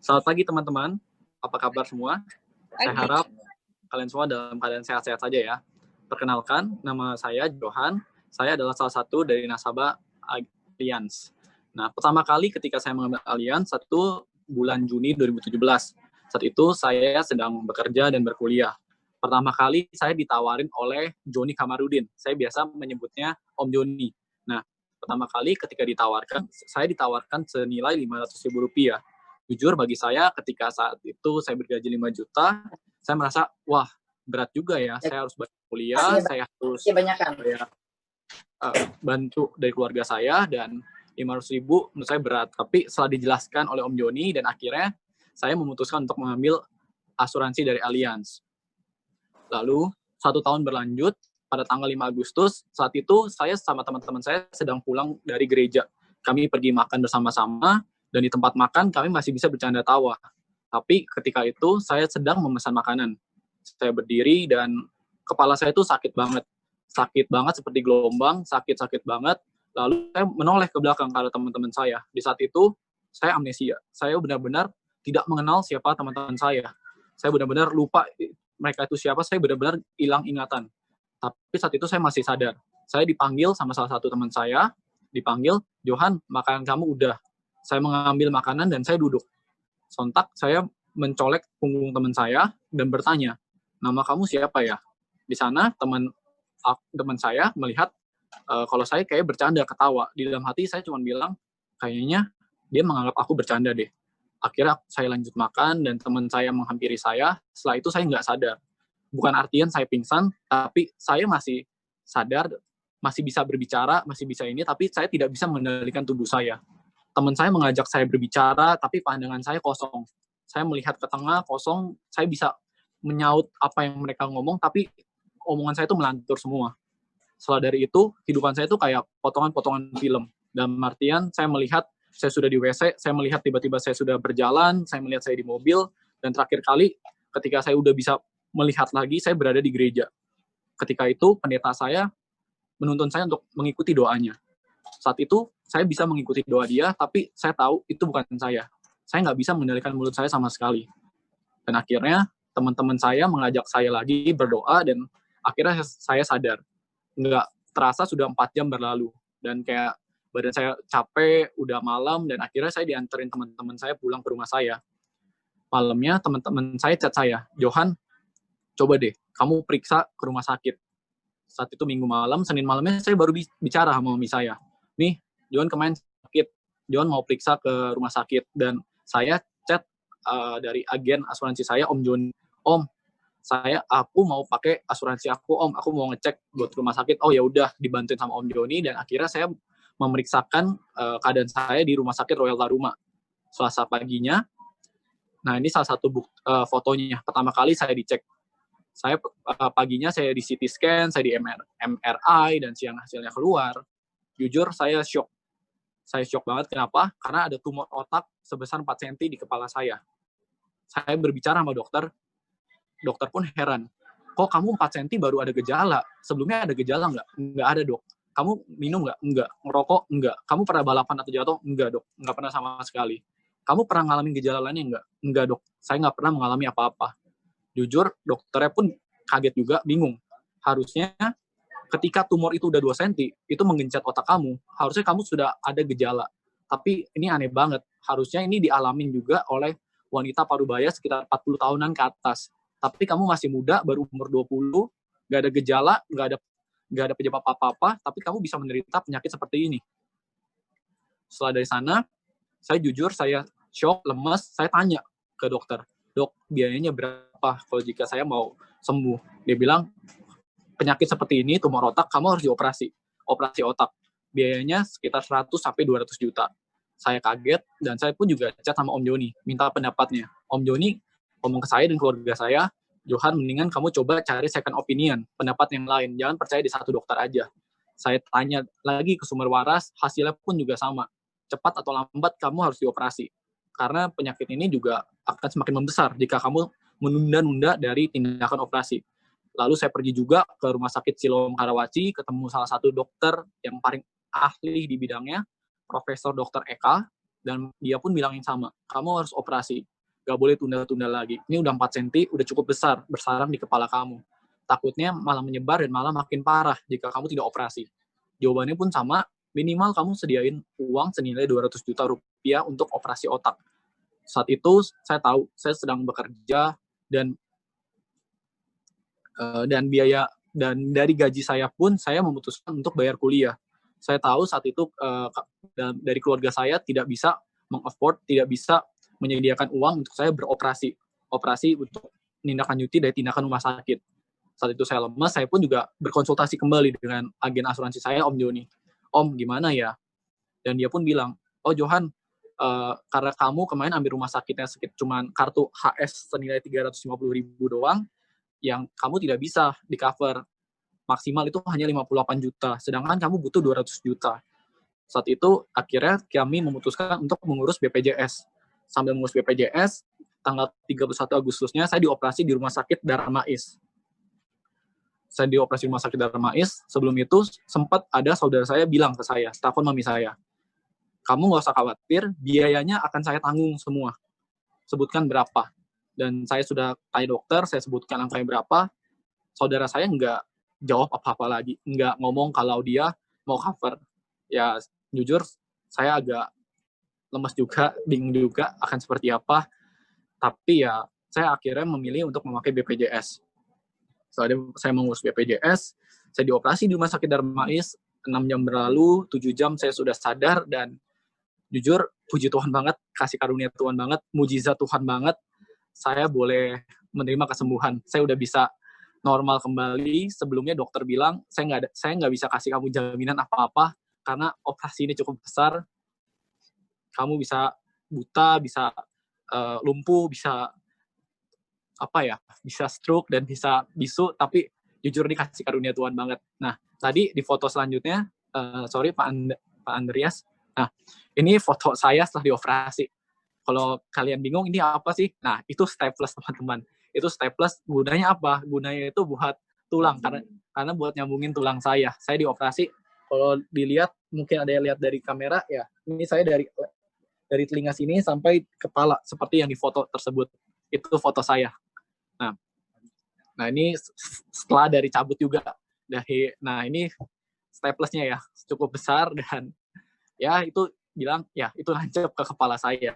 Selamat pagi teman-teman, apa kabar semua? Saya Pagi. harap kalian semua dalam keadaan sehat-sehat saja ya. Perkenalkan, nama saya Johan. Saya adalah salah satu dari nasabah Allianz. Nah, pertama kali ketika saya mengambil Allianz, satu bulan Juni 2017. Saat itu saya sedang bekerja dan berkuliah. Pertama kali saya ditawarin oleh Joni Kamarudin. Saya biasa menyebutnya Om Joni. Nah, pertama kali ketika ditawarkan, saya ditawarkan senilai Rp500.000. Jujur bagi saya ketika saat itu saya bergaji 5 juta, saya merasa, wah berat juga ya, saya harus bayar kuliah, saya harus bayar bantu dari keluarga saya, dan 500.000 menurut saya berat. Tapi setelah dijelaskan oleh Om Joni, dan akhirnya saya memutuskan untuk mengambil asuransi dari Allianz. Lalu 1 tahun berlanjut, pada tanggal 5 Agustus, saat itu saya sama teman-teman saya sedang pulang dari gereja. Kami pergi makan bersama-sama, dan di tempat makan kami masih bisa bercanda tawa. Tapi ketika itu saya sedang memesan makanan. Saya berdiri dan kepala saya itu sakit banget. Sakit banget seperti gelombang, sakit-sakit banget. Lalu saya menoleh ke belakang ke arah teman-teman saya. Di saat itu saya amnesia. Saya benar-benar tidak mengenal siapa teman-teman saya. Saya benar-benar lupa mereka itu siapa, saya benar-benar hilang ingatan. Tapi saat itu saya masih sadar. Saya dipanggil sama salah satu teman saya, dipanggil, Johan, makanan kamu udah. Saya mengambil makanan dan saya duduk. Sontak saya mencolek punggung teman saya dan bertanya, nama kamu siapa ya? Di sana teman saya melihat kalau saya kayak bercanda, ketawa. Di dalam hati saya cuma bilang, kayaknya dia menganggap aku bercanda deh. Akhirnya saya lanjut makan dan teman saya menghampiri saya. Setelah itu saya nggak sadar. Bukan artian saya pingsan, tapi saya masih sadar, masih bisa berbicara, masih bisa ini, tapi saya tidak bisa mengendalikan tubuh saya. Teman saya mengajak saya berbicara, tapi pandangan saya kosong. Saya melihat ke tengah, kosong, saya bisa menyaut apa yang mereka ngomong, tapi omongan saya itu melantur semua. Setelah dari itu, kehidupan saya itu kayak potongan-potongan film. Dalam artian, saya melihat saya sudah di WC, saya melihat tiba-tiba saya sudah berjalan, saya melihat saya di mobil, dan terakhir kali ketika saya udah bisa melihat lagi, saya berada di gereja. Ketika itu, pendeta saya menuntun saya untuk mengikuti doanya. Saat itu, saya bisa mengikuti doa dia, tapi saya tahu itu bukan saya. Saya nggak bisa mengendalikan mulut saya sama sekali. Dan akhirnya, teman-teman saya mengajak saya lagi berdoa, dan akhirnya saya sadar. Nggak terasa sudah 4 jam berlalu. Dan kayak badan saya capek, udah malam, dan akhirnya saya dianterin teman-teman saya pulang ke rumah saya. Malamnya, teman-teman saya chat saya, Johan, coba deh, kamu periksa ke rumah sakit. Saat itu Minggu malam, Senin malamnya saya baru bicara sama mami saya. Nih, Johan kemarin sakit, Johan mau periksa ke rumah sakit. Dan saya chat dari agen asuransi saya, Om Joni. Om, aku mau pakai asuransi aku, Om. Aku mau ngecek buat rumah sakit. Oh ya udah, dibantuin sama Om Joni. Dan akhirnya saya memeriksakan keadaan saya di rumah sakit Royal Taruma. Selasa paginya, nah ini salah satu fotonya. Pertama kali saya dicek. Saya paginya saya di CT scan, saya di MRI, dan siang hasilnya keluar. Jujur saya shock. Saya shock banget. Kenapa? Karena ada tumor otak sebesar 4 cm di kepala saya. Saya berbicara sama dokter pun heran. Kok kamu 4 cm baru ada gejala? Sebelumnya ada gejala nggak? Nggak ada, dok. Kamu minum nggak? Nggak. Ngerokok? Nggak. Kamu pernah balapan atau jatuh? Nggak, dok. Nggak pernah sama sekali. Kamu pernah ngalamin gejala lainnya nggak? Nggak, dok. Saya nggak pernah mengalami apa-apa. Jujur, dokternya pun kaget juga, bingung. Harusnya ketika tumor itu udah 2 cm, itu menggencet otak kamu, harusnya kamu sudah ada gejala. Tapi ini aneh banget. Harusnya ini dialamin juga oleh wanita parubaya sekitar 40 tahunan ke atas. Tapi kamu masih muda, baru umur 20, nggak ada gejala, nggak ada penyebab apa-apa, tapi kamu bisa menderita penyakit seperti ini. Setelah dari sana, saya jujur, saya shock, lemes, saya tanya ke dokter, dok, biayanya berapa kalau jika saya mau sembuh? Dia bilang, penyakit seperti ini, tumor otak, kamu harus dioperasi. Operasi otak. Biayanya sekitar 100-200 juta. Saya kaget, dan saya pun juga chat sama Om Joni, minta pendapatnya. Om Joni ngomong ke saya dan keluarga saya, Johan, mendingan kamu coba cari second opinion, pendapat yang lain. Jangan percaya di satu dokter aja. Saya tanya lagi ke sumber waras, hasilnya pun juga sama. Cepat atau lambat, kamu harus dioperasi. Karena penyakit ini juga akan semakin membesar jika kamu menunda-nunda dari tindakan operasi. Lalu saya pergi juga ke Rumah Sakit Siloam Karawaci, ketemu salah satu dokter yang paling ahli di bidangnya, Profesor Dr. Eka, dan dia pun bilang yang sama, kamu harus operasi. Nggak boleh tunda-tunda lagi. Ini udah 4 cm, udah cukup besar, bersarang di kepala kamu. Takutnya malah menyebar dan malah makin parah jika kamu tidak operasi. Jawabannya pun sama, minimal kamu sediain uang senilai 200 juta rupiah untuk operasi otak. Saat itu saya tahu, saya sedang bekerja dan biaya dan dari gaji saya pun saya memutuskan untuk bayar kuliah. Saya tahu saat itu dari keluarga saya tidak bisa meng-afford, tidak bisa menyediakan uang untuk saya operasi untuk menindaklanjuti dari tindakan rumah sakit. Saat itu saya lemas, saya pun juga berkonsultasi kembali dengan agen asuransi saya, Om Joni. Om, gimana ya? Dan dia pun bilang, oh Johan, karena kamu kemarin ambil rumah sakitnya cuman kartu HS senilai 350.000 doang, yang kamu tidak bisa di-cover. Maksimal itu hanya 58 juta, sedangkan kamu butuh 200 juta. Saat itu, akhirnya kami memutuskan untuk mengurus BPJS. Sambil mengurus BPJS, tanggal 31 Agustusnya saya dioperasi di Rumah Sakit Darmais. Saya dioperasi di Rumah Sakit Darmais. Sebelum itu, sempat ada saudara saya bilang ke saya, telepon mami saya, kamu nggak usah khawatir, biayanya akan saya tanggung semua. Sebutkan berapa. Dan saya sudah tanya dokter, saya sebutkan angkanya berapa. Saudara saya nggak jawab apa-apa lagi. Nggak ngomong kalau dia mau cover. Ya, jujur, saya agak lemas juga, bingung juga akan seperti apa. Tapi ya, saya akhirnya memilih untuk memakai BPJS. Setelah saya mengurus BPJS, saya dioperasi di Rumah Sakit Darmais, 6 jam berlalu, 7 jam saya sudah sadar, dan jujur, puji Tuhan banget, kasih karunia Tuhan banget, mujizat Tuhan banget, saya boleh menerima kesembuhan. Saya udah bisa normal kembali. Sebelumnya dokter bilang, saya nggak bisa kasih kamu jaminan apa-apa, karena operasi ini cukup besar, kamu bisa buta, bisa lumpuh, bisa bisa stroke dan bisa bisu, tapi jujur dikasih karunia Tuhan banget. Nah, tadi di foto selanjutnya, sorry Pak Andreas, nah ini foto saya setelah dioperasi. Kalau kalian bingung ini apa sih? Nah, itu staples teman-teman. Itu staples gunanya apa? Gunanya itu buat tulang, karena buat nyambungin tulang saya. Saya dioperasi, kalau dilihat, mungkin ada yang lihat dari kamera, ya ini saya dari telinga sini sampai kepala, seperti yang di foto tersebut. Itu foto saya. Nah ini setelah dari cabut juga. Nah ini staplesnya ya, cukup besar, dan ya itu bilang, ya itu nancep ke kepala saya.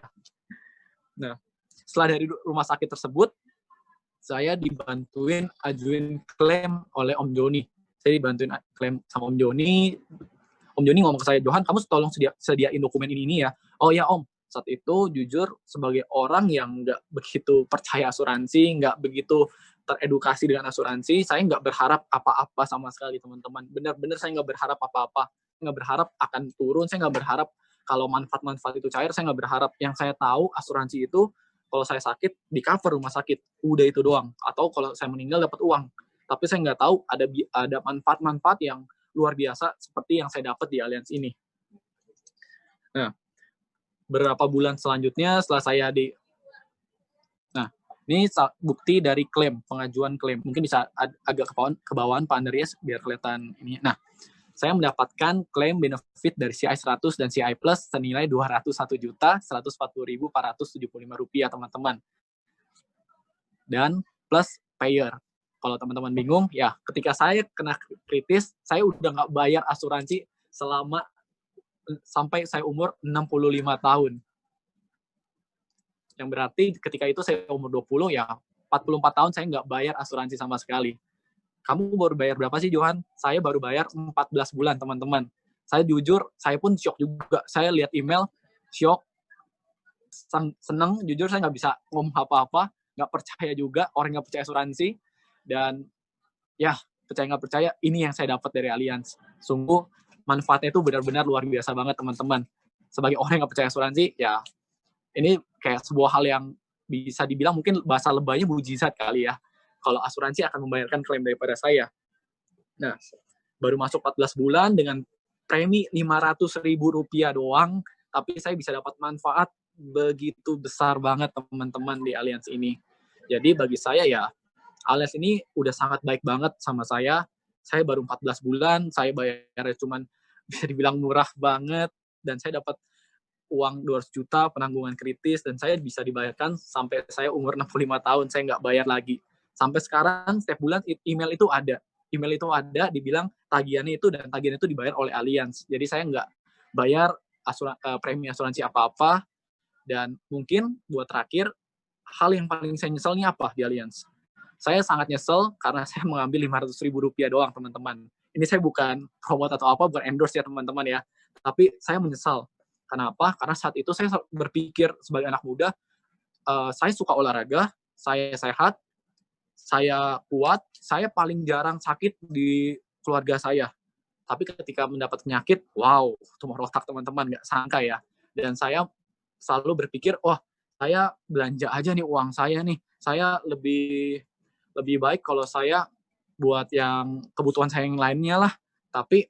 Nah, setelah dari rumah sakit tersebut, saya dibantuin ajuin klaim oleh Om Joni. Saya dibantuin klaim sama Om Joni. Om Joni ngomong ke saya, Johan, kamu tolong sediain dokumen ini ya. Oh ya Om, saat itu jujur sebagai orang yang nggak begitu percaya asuransi, nggak begitu teredukasi dengan asuransi, saya nggak berharap apa-apa sama sekali, teman-teman. Benar-benar saya nggak berharap apa-apa. Nggak berharap akan turun, saya nggak berharap kalau manfaat-manfaat itu cair, saya nggak berharap. Yang saya tahu asuransi itu, kalau saya sakit, di cover rumah sakit. Udah itu doang. Atau kalau saya meninggal dapat uang. Tapi saya nggak tahu ada manfaat-manfaat yang luar biasa seperti yang saya dapat di Allianz ini. Nah, beberapa bulan selanjutnya setelah saya ini bukti dari klaim, pengajuan klaim. Mungkin bisa agak ke bawahan Pak Andreas biar kelihatan ini. Nah, saya mendapatkan klaim benefit dari CI 100 dan CI Plus senilai 201.140.475 rupiah, teman-teman. Dan plus payer. Kalau teman-teman bingung, ya ketika saya kena kritis, saya udah nggak bayar asuransi sampai saya umur 65 tahun. Yang berarti ketika itu saya umur 20, ya 44 tahun saya nggak bayar asuransi sama sekali. Kamu baru bayar berapa sih, Johan? Saya baru bayar 14 bulan, teman-teman. Saya jujur, saya pun shock juga. Saya lihat email, shock, seneng, jujur saya nggak bisa ngomong apa-apa, nggak percaya juga, orang nggak percaya asuransi, dan ya percaya nggak percaya, ini yang saya dapat dari Allianz. Sungguh manfaatnya itu benar-benar luar biasa banget, teman-teman. Sebagai orang yang nggak percaya asuransi, ya ini kayak sebuah hal yang bisa dibilang mungkin bahasa lebaynya mujizat kali ya. Kalau asuransi akan membayarkan klaim daripada saya. Nah, baru masuk 14 bulan dengan premi Rp500.000 doang, tapi saya bisa dapat manfaat begitu besar banget, teman-teman, di Allianz ini. Jadi bagi saya ya, Allianz ini udah sangat baik banget sama saya. Saya baru 14 bulan, saya bayarnya cuman bisa dibilang murah banget, dan saya dapat uang 200 juta penanggungan kritis dan saya bisa dibayarkan sampai saya umur 65 tahun, saya nggak bayar lagi. Sampai sekarang setiap bulan email itu ada. Email itu ada dibilang tagihannya itu dan tagihan itu dibayar oleh Allianz. Jadi saya nggak bayar premi asuransi apa-apa dan mungkin buat terakhir hal yang paling saya nyesel ini apa di Allianz? Saya sangat nyesel karena saya mengambil 500 ribu rupiah doang, teman-teman. Ini saya bukan promote atau apa, bukan endorse ya teman-teman ya. Tapi saya menyesal. Kenapa? Karena saat itu saya berpikir sebagai anak muda, saya suka olahraga, saya sehat, saya kuat, saya paling jarang sakit di keluarga saya. Tapi ketika mendapat penyakit, wow, tumor otak teman-teman, nggak sangka ya. Dan saya selalu berpikir, wah, saya belanja aja nih uang saya nih. Saya lebih lebih baik kalau saya buat yang kebutuhan saya yang lainnya lah. Tapi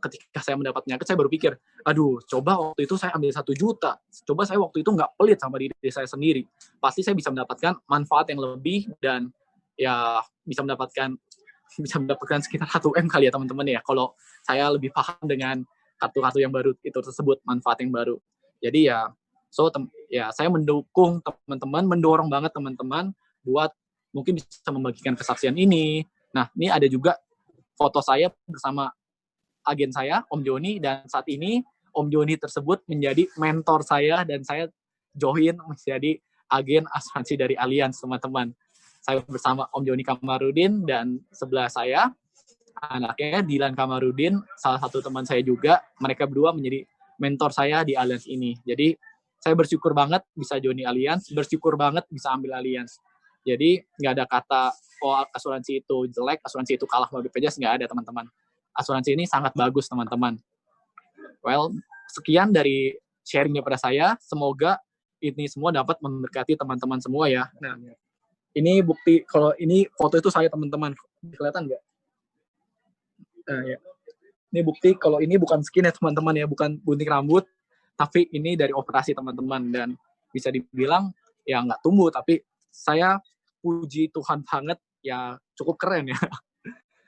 ketika saya mendapat penyakit, saya berpikir, aduh, coba waktu itu saya ambil 1 juta. Coba saya waktu itu nggak pelit sama diri saya sendiri. Pasti saya bisa mendapatkan manfaat yang lebih dan ya bisa mendapatkan sekitar 1 M kali ya teman-teman ya. Kalau saya lebih paham dengan kartu-kartu yang baru itu tersebut, manfaat yang baru. Jadi ya, ya saya mendukung teman-teman, mendorong banget teman-teman buat mungkin bisa membagikan kesaksian ini. Nah, ini ada juga foto saya bersama agen saya, Om Joni, dan saat ini Om Joni tersebut menjadi mentor saya dan saya join menjadi agen asuransi dari Allianz, teman-teman. Saya bersama Om Joni Kamarudin dan sebelah saya anaknya Dilan Kamarudin, salah satu teman saya juga. Mereka berdua menjadi mentor saya di Allianz ini. Jadi saya bersyukur banget bisa join Allianz, bersyukur banget bisa ambil Allianz. Jadi nggak ada kata oh asuransi itu jelek, asuransi itu kalah sama BPJS, nggak ada teman-teman. Asuransi ini sangat bagus teman-teman. Well, sekian dari sharingnya pada saya. Semoga ini semua dapat memberkati teman-teman semua ya. Nah, ini bukti kalau ini foto itu saya teman-teman. Kelihatan nggak? Nah, ya. Ini bukti kalau ini bukan skin ya teman-teman ya, bukan gunting rambut, tapi ini dari operasi teman-teman dan bisa dibilang ya nggak tumbuh, tapi saya puji Tuhan banget ya cukup keren ya.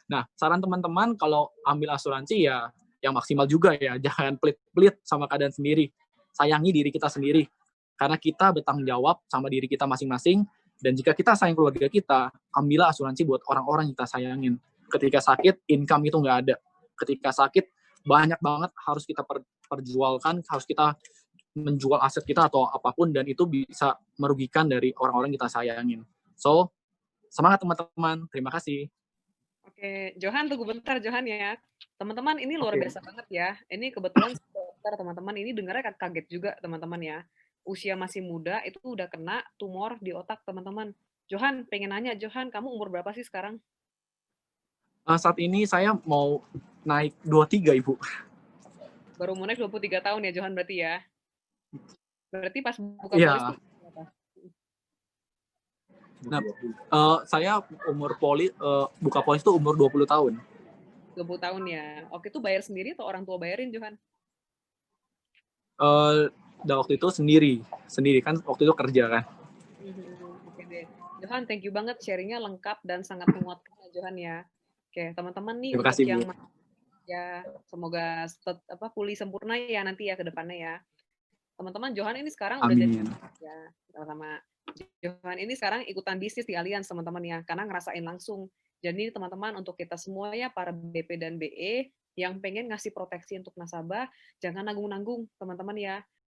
Nah, saran teman-teman kalau ambil asuransi ya yang maksimal juga ya, jangan pelit-pelit sama keadaan sendiri. Sayangi diri kita sendiri. Karena kita bertanggung jawab sama diri kita masing-masing, dan jika kita sayang keluarga kita, ambillah asuransi buat orang-orang yang kita sayangin. Ketika sakit, income itu nggak ada. Ketika sakit, banyak banget harus kita perjualkan, harus kita menjual aset kita atau apapun, dan itu bisa merugikan dari orang-orang yang kita sayangin. So, semangat teman-teman. Terima kasih. Oke, Johan tunggu bentar Johan ya. Teman-teman ini luar biasa banget ya. Ini kebetulan dokter teman-teman ini dengarnya kaget juga teman-teman ya. Usia masih muda itu udah kena tumor di otak teman-teman. Johan, pengen nanya Johan, kamu umur berapa sih sekarang? Saat ini saya mau naik 23, Ibu. Baru mau naik 23 tahun ya Johan berarti ya. Berarti pas buka polis Iya. tuh berapa? Nah, saya buka polis itu umur 20 tahun. 20 tahun ya. Oke, itu bayar sendiri atau orang tua bayarin Johan? Dan waktu itu sendiri kan waktu itu kerja kan. Oke deh. Johan, thank you banget sharingnya lengkap dan sangat menguatkan ya Johan ya. Oke, teman-teman nih Terima untuk kasih, yang Bu. ya semoga pulih sempurna ya nanti ya ke depannya ya. Teman-teman, Johan ini sekarang udah jadi Amin. ya sama Johan ini sekarang ikutan bisnis di Allianz teman-teman ya, karena ngerasain langsung. Jadi teman-teman untuk kita semua ya para BP dan BE yang pengen ngasih proteksi untuk nasabah, jangan nanggung-nanggung teman-teman ya.